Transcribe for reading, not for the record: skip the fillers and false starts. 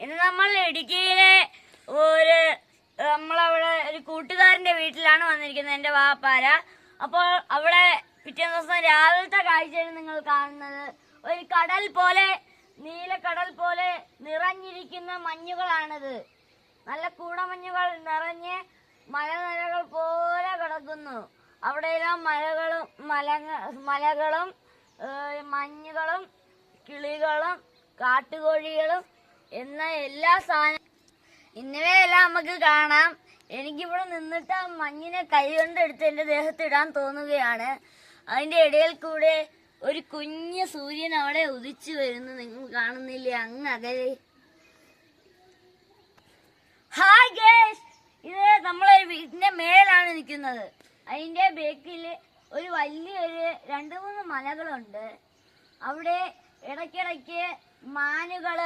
ഇന്ന് നമ്മൾ ഇടുക്കിയിലെ ഒരു നമ്മളവിടെ ഒരു കൂട്ടുകാരന്റെ വീട്ടിലാണ് വന്നിരിക്കുന്നത്, എന്റെ വാപ്പാര. അപ്പോൾ അവിടെ പിറ്റേ ദിവസം രാവിലത്തെ കാഴ്ചയാണ് നിങ്ങൾ കാണുന്നത്. ഒരു കടൽ പോലെ, നീലക്കടൽ പോലെ നിറഞ്ഞിരിക്കുന്ന മഞ്ഞുകളാണിത്. നല്ല കൂടമഞ്ഞുകൾ നിറഞ്ഞ് മലനിരകൾ പോലെ കിടക്കുന്നു. അവിടെയെല്ലാം മലകളും മഞ്ഞുകളും കിളികളും കാട്ടുകോഴികളും എന്ന എല്ലാ സാധനം ഇന്നിവയെല്ലാം നമുക്ക് കാണാം. എനിക്കിവിടെ നിന്നിട്ട് മഞ്ഞിനെ കൈകൊണ്ട് എടുത്ത് എന്റെ ദേഹത്ത് ഇടാൻ തോന്നുകയാണ്. അതിന്റെ ഇടയിൽ കൂടെ ഒരു കുഞ്ഞു സൂര്യൻ അവിടെ ഉദിച്ചു വരുന്നു, നിങ്ങൾ കാണുന്നില്ലേ അങ്ങ് അകലെ. ഹായ് ഗേസ്, ഇത് നമ്മളെ വീടിന്റെ മേലാണ് നിൽക്കുന്നത്. അതിന്റെ ബേക്കില് ഒരു വലിയൊരു 2-3 മലകളുണ്ട്. അവിടെ ഇടയ്ക്കിടയ്ക്ക് മാനുകള്